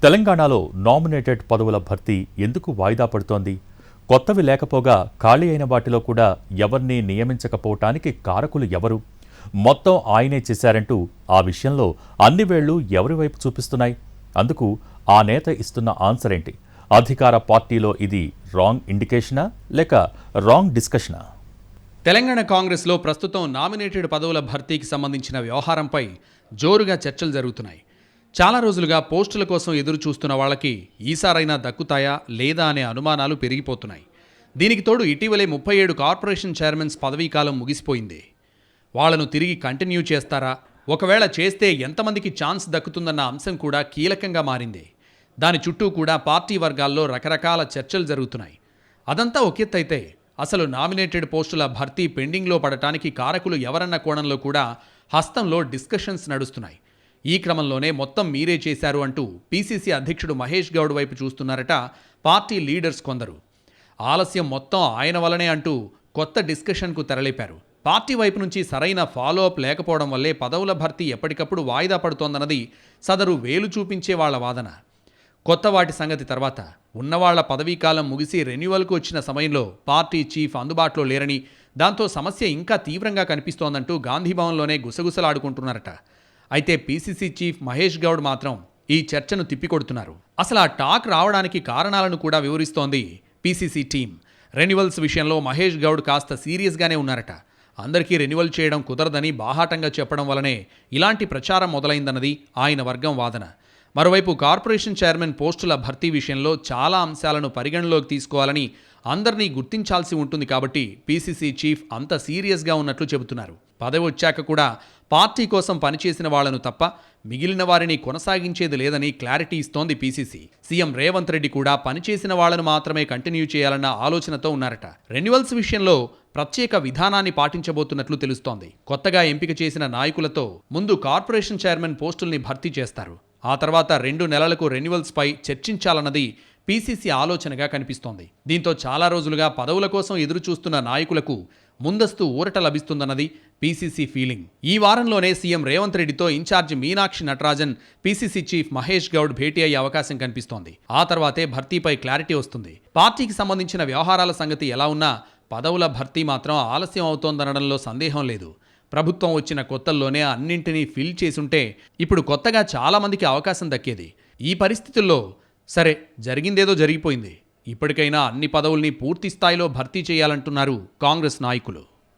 తెలంగాణలో నామినేటెడ్ పదవుల భర్తీ ఎందుకు వాయిదా పడుతోంది? కొత్తవి లేకపోగా ఖాళీ అయిన వాటిలో కూడా ఎవరినీ నియమించకపోవటానికి కారకులు ఎవరు? మొత్తం ఆయనే చేశారంటూ ఆ విషయంలో అన్ని వేళ్లు ఎవరి వైపు చూపిస్తున్నాయి? అందుకు ఆ నేత ఇస్తున్న ఆన్సర్ ఏంటి? అధికార పార్టీలో ఇది రాంగ్ ఇండికేషనా లేక రాంగ్ డిస్కషనా? తెలంగాణ కాంగ్రెస్లో ప్రస్తుతం నామినేటెడ్ పదవుల భర్తీకి సంబంధించిన వ్యవహారంపై జోరుగా చర్చలు జరుగుతున్నాయి. చాలా రోజులుగా పోస్టుల కోసం ఎదురు చూస్తున్న వాళ్ళకి ఈసారైనా దక్కుతాయా లేదా అనే అనుమానాలు పెరిగిపోతున్నాయి. దీనికి తోడు ఇటీవలే 37 కార్పొరేషన్ చైర్మన్స్ పదవీకాలం ముగిసిపోయింది. వాళ్లను తిరిగి కంటిన్యూ చేస్తారా? ఒకవేళ చేస్తే ఎంతమందికి ఛాన్స్ దక్కుతుందన్న అంశం కూడా కీలకంగా మారింది. దాని చుట్టూ కూడా పార్టీ వర్గాల్లో రకరకాల చర్చలు జరుగుతున్నాయి. అదంతా ఒకెత్తైతే అసలు నామినేటెడ్ పోస్టుల భర్తీ పెండింగ్లో పడటానికి కారకులు ఎవరన్న కోణంలో కూడా హస్తంలో డిస్కషన్స్ నడుస్తున్నాయి. ఈ క్రమంలోనే మొత్తం మీరే చేశారు అంటూ పీసీసీ అధ్యక్షుడు మహేష్ గౌడ్ వైపు చూస్తున్నారట పార్టీ లీడర్స్ కొందరు. ఆలస్యం మొత్తం ఆయన వల్లనే అంటూ కొత్త డిస్కషన్కు తెరలేపారు. పార్టీ వైపు నుంచి సరైన ఫాలోఅప్ లేకపోవడం వల్లే పదవుల భర్తీ ఎప్పటికప్పుడు వాయిదా పడుతోందన్నది సదరు వేలు చూపించే వాళ్ల వాదన. కొత్త వాటి సంగతి తర్వాత, ఉన్నవాళ్ల పదవీకాలం ముగిసి రెన్యువల్కు వచ్చిన సమయంలో పార్టీ చీఫ్ అందుబాటులో లేరని, దాంతో సమస్య ఇంకా తీవ్రంగా కనిపిస్తోందంటూ గాంధీభవన్లోనే గుసగుసలాడుకుంటున్నారట. అయితే పీసీసీ చీఫ్ మహేష్ గౌడ్ మాత్రం ఈ చర్చను తిప్పికొడుతున్నారు. అసలు ఆ టాక్ రావడానికి కారణాలను కూడా వివరిస్తోంది పీసీసీ టీం. రెన్యువల్స్ విషయంలో మహేష్ గౌడ్ కాస్త సీరియస్గానే ఉన్నారట. అందరికీ రెన్యువల్ చేయడం కుదరదని బాహాటంగా చెప్పడం వల్లనే ఇలాంటి ప్రచారం మొదలైందన్నది ఆయన వర్గం వాదన. మరోవైపు కార్పొరేషన్ చైర్మన్ పోస్టుల భర్తీ విషయంలో చాలా అంశాలను పరిగణలోకి తీసుకోవాలని, అందరినీ గుర్తించాల్సి ఉంటుంది కాబట్టి పీసీసీ చీఫ్ అంత సీరియస్గా ఉన్నట్లు చెబుతున్నారు. పదవి వచ్చాక కూడా పార్టీ కోసం పనిచేసిన వాళ్లను తప్ప మిగిలిన వారిని కొనసాగించేది లేదని క్లారిటీ ఇస్తోంది పీసీసీ. సీఎం రేవంత్ రెడ్డి కూడా పనిచేసిన వాళ్లను మాత్రమే కంటిన్యూ చేయాలన్న ఆలోచనతో ఉన్నారట. రెన్యువల్స్ విషయంలో ప్రత్యేక విధానాన్ని పాటించబోతున్నట్లు తెలుస్తోంది. కొత్తగా ఎంపిక చేసిన నాయకులతో ముందు కార్పొరేషన్ చైర్మన్ పోస్టుల్ని భర్తీ చేస్తారు. ఆ తర్వాత 2 నెలలకు రెన్యువల్స్ పై చర్చించాలన్నది పీసీసీ ఆలోచనగా కనిపిస్తోంది. దీంతో చాలా రోజులుగా పదవుల కోసం ఎదురు చూస్తున్న నాయకులకు ముందస్తు ఊరట లభిస్తుందన్నది పీసీసీ ఫీలింగ్. ఈ వారంలోనే సీఎం రేవంత్ రెడ్డితో in charge Meenakshi Natarajan, PCC chief Mahesh Goud భేటీ అయ్యే అవకాశం కనిపిస్తోంది. ఆ తర్వాతే భర్తీపై క్లారిటీ వస్తుంది. పార్టీకి సంబంధించిన వ్యవహారాల సంగతి ఎలా ఉన్నా పదవుల భర్తీ మాత్రం ఆలస్యం అవుతోందనడంలో సందేహం లేదు. ప్రభుత్వం వచ్చిన కొత్తల్లోనే అన్నింటినీ ఫిల్ చేసుంటే ఇప్పుడు కొత్తగా చాలామందికి అవకాశం దక్కేది. ఈ పరిస్థితుల్లో సరే, జరిగిందేదో జరిగిపోయింది, ఇప్పటికైనా అన్ని పదవుల్ని పూర్తి స్థాయిలో భర్తీ చేయాలంటున్నారు కాంగ్రెస్ నాయకులు.